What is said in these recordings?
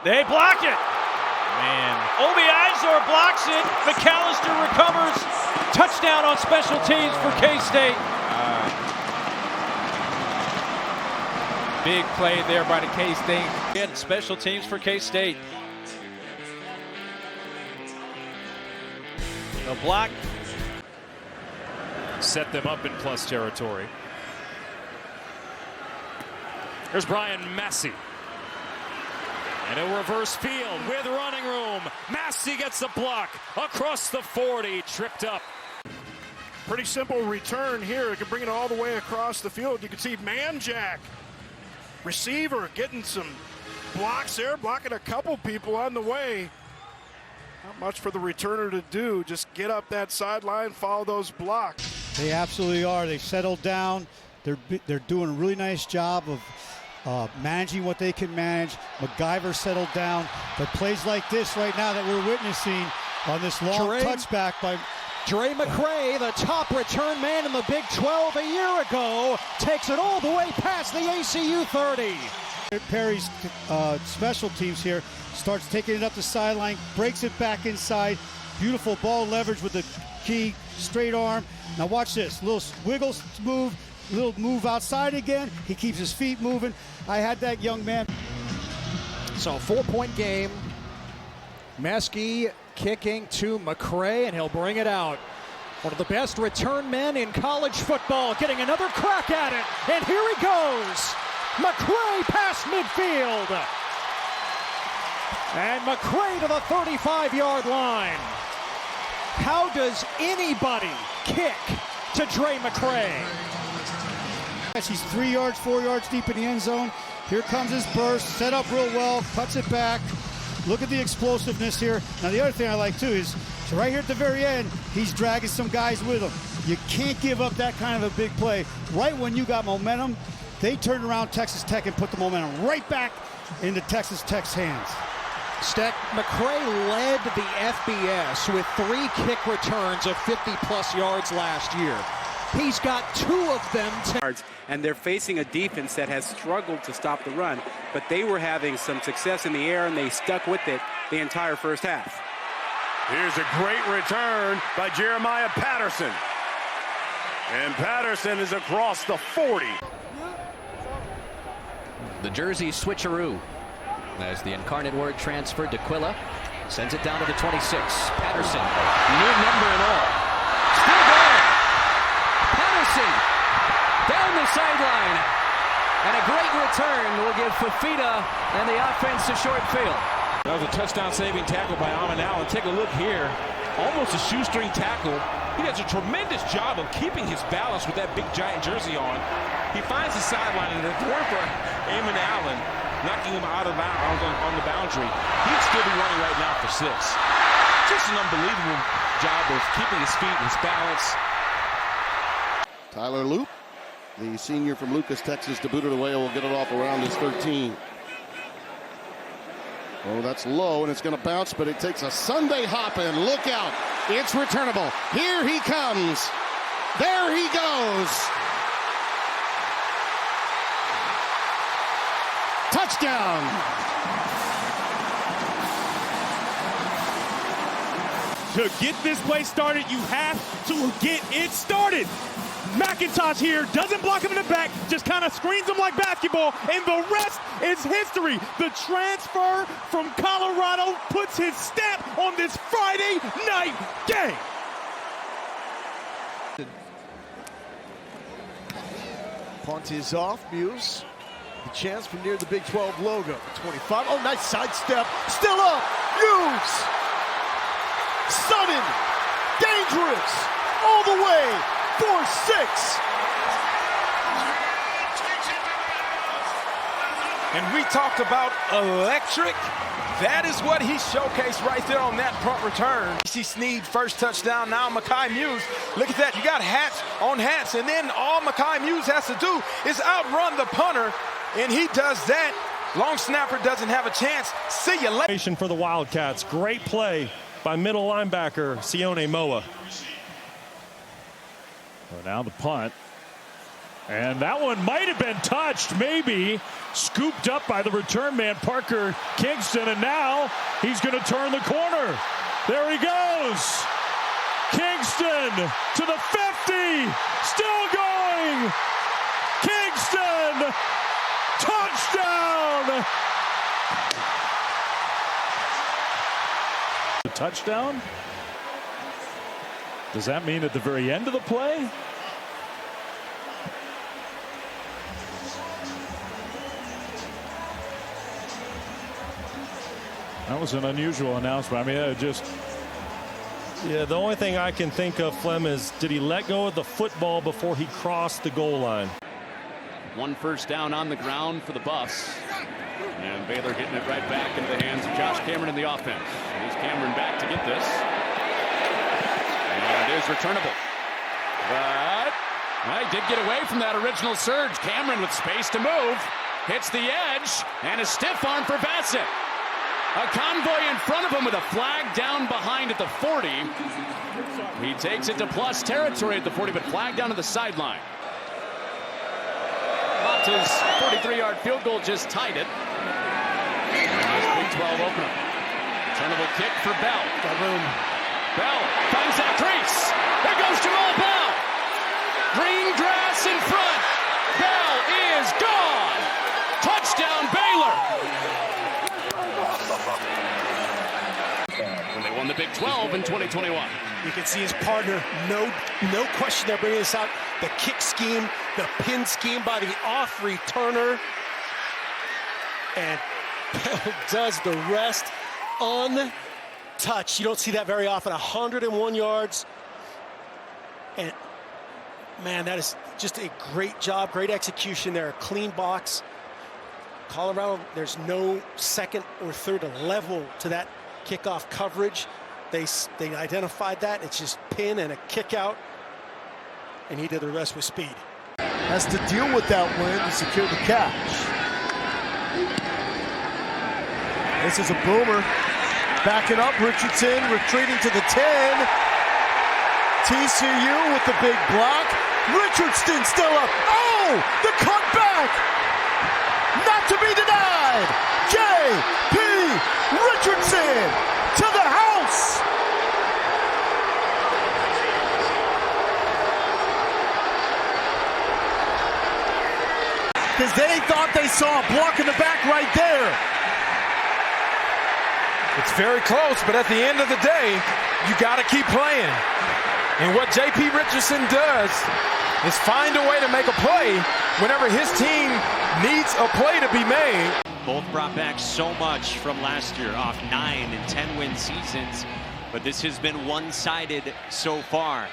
They block it. Man. Obi Izor blocks it. McAllister recovers. Touchdown on special teams for K-State. Big play there by the K-State. And special teams for K-State. The block. Set them up in plus territory. Here's Brian Massey. And a reverse field with running room. Massey gets the block across the 40, tripped up. Pretty simple return here. It can bring it all the way across the field. You can see Manjack, receiver, getting some blocks there, blocking a couple people on the way. Not much for the returner to do. Just get up that sideline, follow those blocks. They absolutely are. They've settled down. They're doing a really nice job of managing what they can manage. MacGyver settled down. But plays like this right now that we're witnessing on this long touchback by Dre McCray, the top return man in the Big 12 a year ago, takes it all the way past the ACU 30. Perry's special teams here starts taking it up the sideline, breaks it back inside. Beautiful ball leverage with the key straight arm. Now watch this, little wiggle move, little move outside again. He keeps his feet moving. I had that young man. So 4-point game. Maskey kicking to McCray, and he'll bring it out. One of the best return men in college football, getting another crack at it. And here he goes. McCray past midfield. And McCray to the 35-yard line. How does anybody kick to Dre McCray? He's 3 yards, 4 yards deep in the end zone. Here comes his burst, set up real well, cuts it back. Look at the explosiveness here. Now the other thing I like too is right here at the very end, he's dragging some guys with him. You can't give up that kind of a big play. Right when you got momentum, they turned around Texas Tech and put the momentum right back into Texas Tech's hands. Steck, McCray led the FBS with 3 kick returns of 50-plus yards last year. He's got 2 of them. And they're facing a defense that has struggled to stop the run, but they were having some success in the air, and they stuck with it the entire first half. Here's a great return by Jeremiah Patterson. And Patterson is across the 40. The jersey switcheroo as the incarnate word transferred to Quilla. Sends it down to the 26. Patterson, new number and all. Still going. Patterson down the sideline. And a great return will give Fafita and the offense a short field. That was a touchdown-saving tackle by Amon Allen. Take a look here. Almost a shoestring tackle. He does a tremendous job of keeping his balance with that big giant jersey on. He finds the sideline, and if it weren't for Amon Allen knocking him out of bounds on the boundary, he'd still be running right now for 6. Just an unbelievable job of keeping his feet and his balance. Tyler Loop, the senior from Lucas, Texas, to boot it away, will get it off around his 13. Oh, that's low, and it's going to bounce, but it takes a Sunday hop, and look out. It's returnable. Here he comes. There he goes. Touchdown. To get this play started, you have to get it started. McIntosh here doesn't block him in the back, just kind of screens him like basketball, and the rest is history. The transfer from Colorado puts his stamp on this Friday night game. Punt is off. Muse, the chance from near the Big 12 logo. 25. Oh, nice sidestep. Still up. Muse. Sudden. Dangerous. All the way. 4-6. And we talked about electric. That is what he showcased right there on that punt return. See Snead, first touchdown. Now Mekhi Muse. Look at that. You got hats on hats. And then all Mekhi Muse has to do is outrun the punter. And he does that. Long snapper doesn't have a chance. See you later. For the Wildcats. Great play by middle linebacker Sione Moa. Now the punt. And that one might have been touched, maybe. scooped up by the return man, Parker Kingston, and now he's going to turn the corner. There he goes. Kingston to the 50, still going. Kingston, touchdown. A touchdown? Does that mean at the very end of the play? That was an unusual announcement. I mean, it just... Yeah, the only thing I can think of, Flem, is did he let go of the football before he crossed the goal line? One first down on the ground for the Buffs. And Baylor getting it right back into the hands of Josh Cameron in the offense. Here's Cameron back to get this. And it is returnable. But he did get away from that original surge. Cameron with space to move. Hits the edge. And a stiff arm for Bassett. A convoy in front of him with a flag down behind at the 40. He takes it to plus territory at the 40, but flag down to the sideline. Monta's 43-yard field goal just tied it. Big 12 opener. Turnable kick for Bell. Got room. Bell finds that crease. There goes Jamal Bell. Green grass in front. Bell is gone. Touchdown Baylor. When they won the Big 12 in 2021. You can see his partner, no question they're bringing this out. The kick scheme, the pin scheme by the off returner. And Bell does the rest untouched. You don't see that very often. 101 yards. And man, that is just a great job, great execution there. A clean box. Colorado, there's no second or third level to that kickoff coverage. They identified that. It's just pin and a kick out, and he did the rest with speed. Has to deal with that win to secure the catch. This is a boomer. Backing up, Richardson retreating to the 10. TCU with the big block. Richardson still up. Oh, the cutback! Not to be denied. J.P. Richardson to the house. Because they thought they saw a block in the back right there. It's very close, but at the end of the day, you got to keep playing. And what J.P. Richardson does is find a way to make a play whenever his team needs a play to be made. Both brought back so much from last year off 9 and 10 win seasons, but this has been one-sided so far.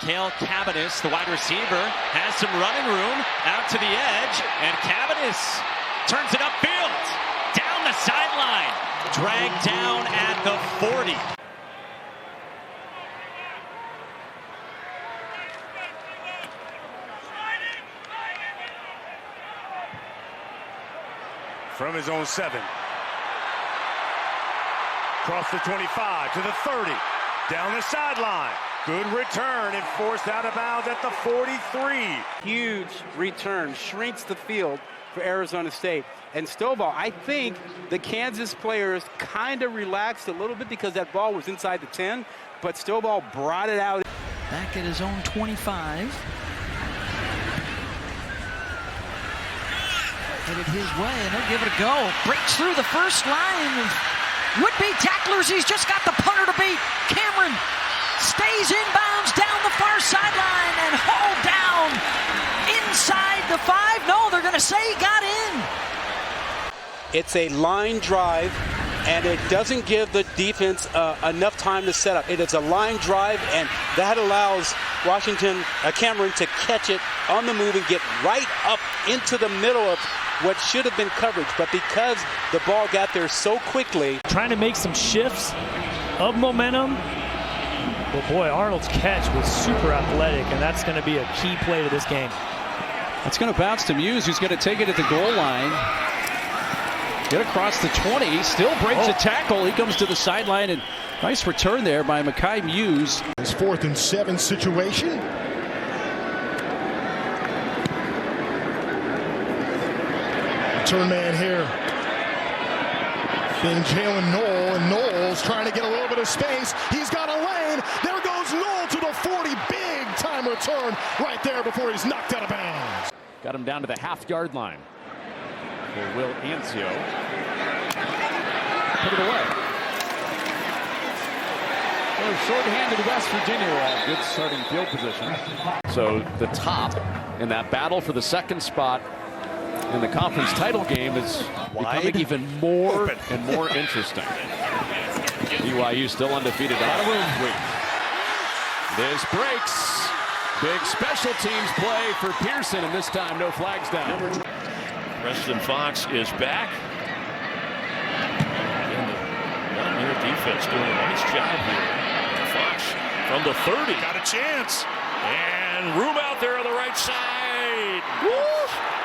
Cale Cabanis, the wide receiver, has some running room out to the edge, and Cabanis turns it upfield, down the sideline, dragged down at the 40. From his own 7. Across the 25 to the 30. Down the sideline. Good return and forced out of bounds at the 43. Huge return, shrinks the field for Arizona State. And Stovall, I think the Kansas players kind of relaxed a little bit because that ball was inside the 10, but Stovall brought it out. Back at his own 25. Headed his way, and he'll give it a go. Breaks through the first line of would-be tacklers. He's just got the punter to beat. Cameron stays inbounds down the far sideline and hauled down inside the 5. No, they're going to say he got in. It's a line drive, and it doesn't give the defense enough time to set up. It is a line drive, and that allows Cameron to catch it on the move and get right up into the middle of what should have been coverage. But because the ball got there so quickly. Trying to make some shifts of momentum. But boy, Arnold's catch was super athletic, and that's going to be a key play to this game. It's going to bounce to Muse, who's going to take it at the goal line. Get across the 20, still breaks a tackle. He comes to the sideline, and nice return there by Mekhi Muse. His 4th and 7 situation. Return man here being Jalen Knoll, and Knoll's trying to get a little bit of space. He's got a lane. There goes Knoll to the 40. Big time return right there before he's knocked out of bounds. Got him down to the half-yard line for Will Anzio. Put it away. Well, short-handed West Virginia will have good starting field position. So the top in that battle for the second spot in the conference title game is becoming even more and more interesting. BYU still undefeated. This breaks. Big special teams play for Pearson, and this time no flags down. Preston Fox is back. And the Mountaineer defense doing a nice job here. Fox from the 30. Got a chance. And room out there on the right side. Woo!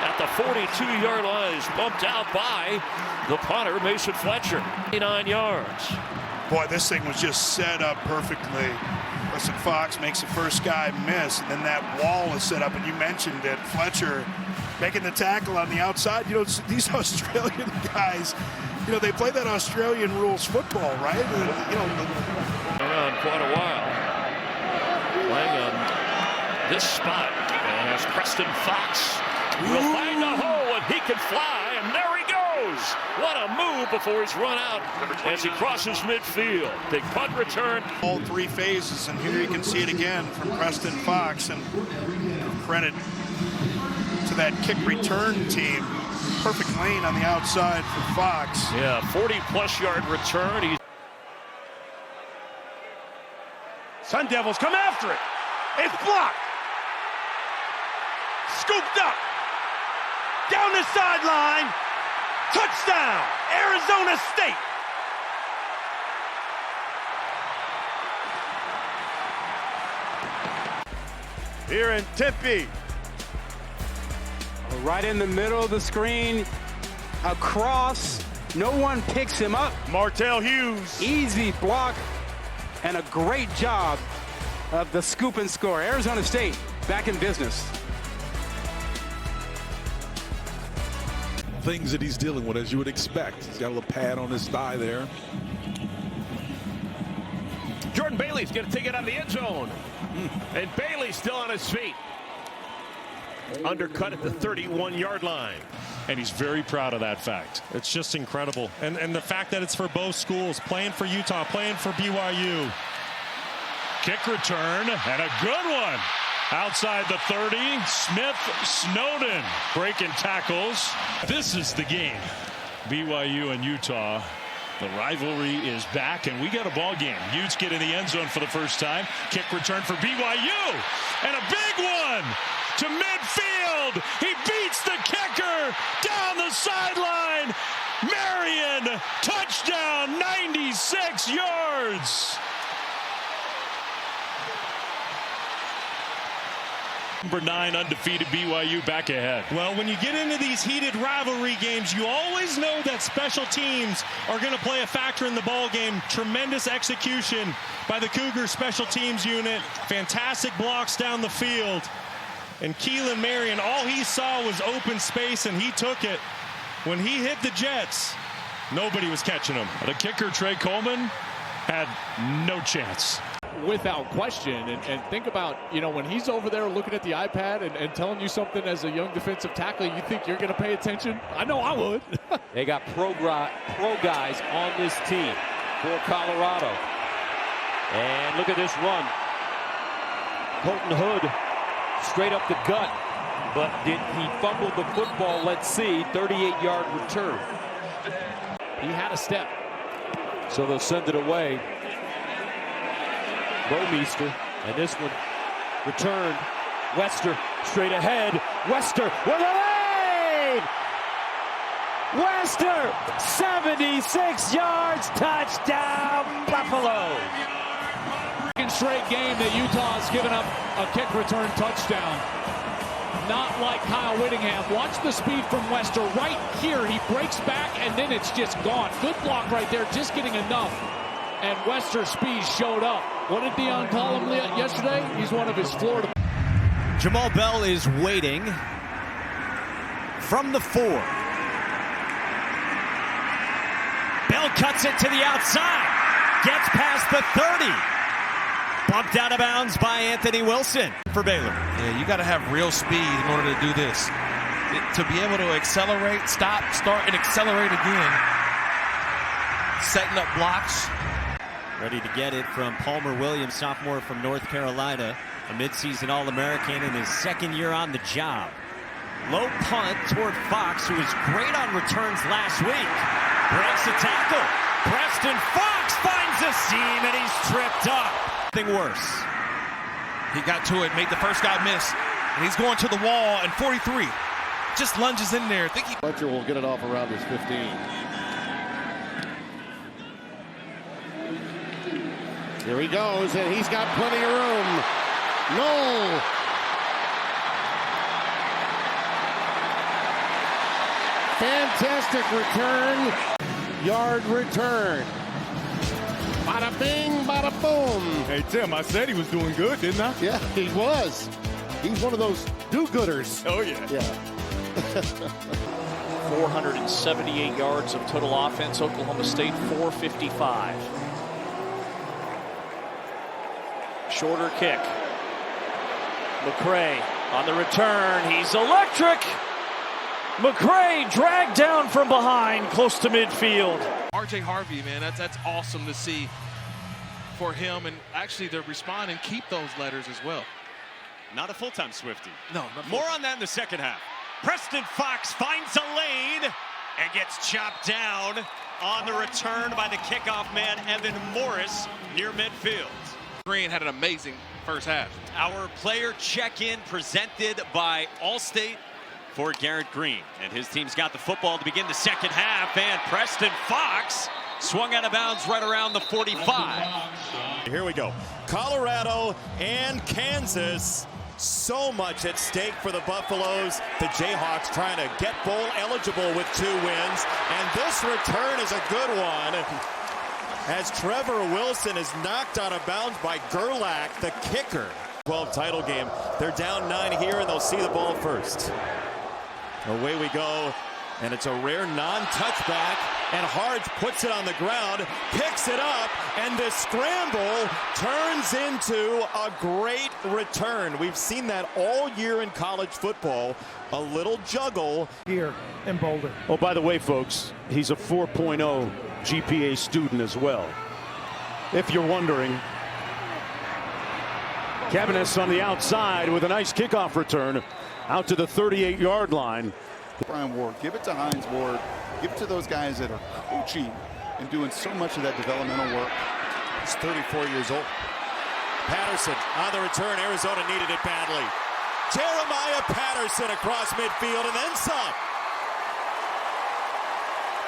At the 42-yard line is bumped out by the punter, Mason Fletcher. 89 yards. Boy, this thing was just set up perfectly. Preston Fox makes the first guy miss, and then that wall is set up. And you mentioned it, Fletcher making the tackle on the outside. You know, these Australian guys, you know, they play that Australian rules football, right? You know, around quite a while. Playing on this spot. And that's Preston Fox. Will find the hole, and he can fly, and there he goes. What a move before he's run out as he crosses midfield. Big punt return. All three phases, and here you can see it again from Preston Fox, and credit to that kick return team. Perfect lane on the outside for Fox. Yeah, 40-plus yard return. Sun Devils come after it. It's blocked. Scooped up. Down the sideline. Touchdown, Arizona State. Here in Tempe. Right in the middle of the screen. Across. No one picks him up. Martell Hughes. Easy block. And a great job of the scoop and score. Arizona State back in business. Things that he's dealing with, as you would expect. He's got a little pad on his thigh there. Jordan Bailey's going to take it out of the end zone. And Bailey's still on his feet. Undercut at the 31-yard line. And he's very proud of that fact. It's just incredible. And the fact that it's for both schools, playing for Utah, playing for BYU. Kick return, and a good one. Outside the 30, Smith Snowden breaking tackles. This is the game. BYU and Utah. The rivalry is back, and we got a ball game. Utes get in the end zone for the first time. Kick return for BYU, and a big one to midfield. He beats the kicker down the sideline. Marion, touchdown, 96 yards. Number 9 undefeated BYU back ahead. Well, when you get into these heated rivalry games, you always know that special teams are going to play a factor in the ball game. Tremendous execution by the Cougars special teams unit. Fantastic blocks down the field. And Keelan Marion, all he saw was open space, and he took it. When he hit the Jets, nobody was catching him. The kicker, Trey Coleman, had no chance. Without question, and think about, you know, when he's over there looking at the iPad and telling you something as a young defensive tackle, you think you're going to pay attention? I know I would. They got pro guys on this team for Colorado. And look at this run. Colton Hood straight up the gut. But did he fumble the football? Let's see. 38-yard return. He had a step. So they'll send it away. Bomeister, and this one returned. Wester straight ahead. Wester with a lane! Wester, 76 yards, touchdown, Buffalo. Second straight game that Utah has given up a kick return touchdown. Not like Kyle Whittingham. Watch the speed from Wester. Right here, he breaks back, and then it's just gone. Good block right there, just getting enough. And Wester's speed showed up. What did Deion call him yesterday? He's one of his Florida. Jamal Bell is waiting from the 4. Bell cuts it to the outside. Gets past the 30. Bumped out of bounds by Anthony Wilson for Baylor. Yeah, you got to have real speed in order to do this. To be able to accelerate, stop, start, and accelerate again. Setting up blocks. Ready to get it from Palmer Williams, sophomore from North Carolina. A midseason All-American in his second year on the job. Low punt toward Fox, who was great on returns last week. Breaks the tackle. Preston Fox finds a seam, and he's tripped up. Nothing worse. He got to it, made the first guy miss, and he's going to the wall, and 43 just lunges in there. Fletcher will get it off around his 15. Here he goes, and he's got plenty of room. No. Fantastic return. Yard return. Bada bing, bada boom. Hey, Tim, I said he was doing good, didn't I? Yeah, he was. He's one of those do-gooders. Oh, yeah. Yeah. 478 yards of total offense. Oklahoma State 455. Shorter kick. McCray on the return. He's electric. McCray dragged down from behind, close to midfield. RJ Harvey, man, that's awesome to see for him. And actually, they're responding. Keep those letters as well. Not a full-time Swiftie. No, more on that in the second half. Preston Fox finds a lane and gets chopped down on the return by the kickoff man, Evan Morris, near midfield. Green had an amazing first half. Our player check-in presented by Allstate for Garrett Green. And his team's got the football to begin the second half. And Preston Fox swung out of bounds right around the 45. Here we go. Colorado and Kansas. So much at stake for the Buffaloes. The Jayhawks trying to get bowl eligible with 2 wins. And this return is a good one, as Trevor Wilson is knocked out of bounds by Gerlach, the kicker. 12 title game. They're down 9 here, and they'll see the ball first. Away we go, and it's a rare non-touchback, and Hards puts it on the ground, picks it up, and the scramble turns into a great return. We've seen that all year in college football, a little juggle. Here in Boulder. Oh, by the way, folks, he's a 4.0 GPA student as well, if you're wondering. Cabinets on the outside with a nice kickoff return out to the 38-yard line. Brian Ward, give it to Hines Ward. Give it to those guys that are coaching and doing so much of that developmental work. He's 34 years old. Patterson on the return. Arizona needed it badly. Jeremiah Patterson across midfield and then some.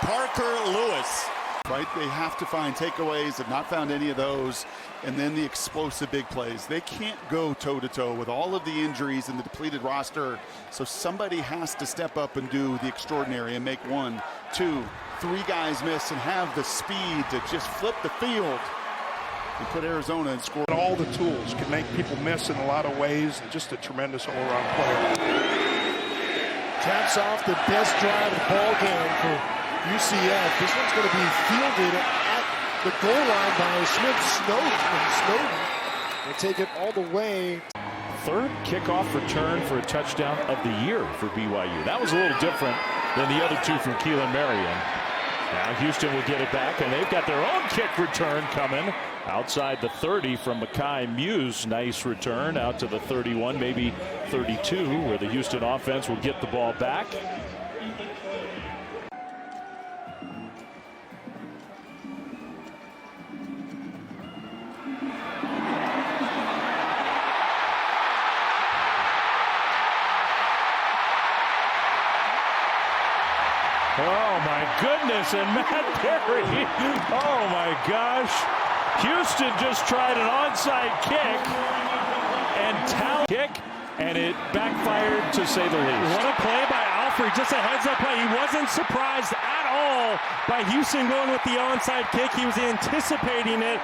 Parker Lewis. Right, they have to find takeaways. They've not found any of those. And then the explosive big plays. They can't go toe-to-toe with all of the injuries and the depleted roster. So somebody has to step up and do the extraordinary and make 1, 2, 3 guys miss and have the speed to just flip the field and put Arizona and score. All the tools can make people miss in a lot of ways. Just a tremendous all-around player. Caps off the best drive of the ball game for UCF. This one's going to be fielded at the goal line by Snowden. They take it all the way. Third kickoff return for a touchdown of the year for BYU. That was a little different than the other 2 from Keelan Marion. Now Houston will get it back, and they've got their own kick return coming outside the 30 from Mekhi Muse. Nice return out to the 31, maybe 32, where the Houston offense will get the ball back. Oh my goodness, and Matt Perry, oh my gosh. Houston just tried an onside kick and it backfired, to say the least. What a play by Alfred, just a heads-up play. He wasn't surprised at all by Houston going with the onside kick. He was anticipating it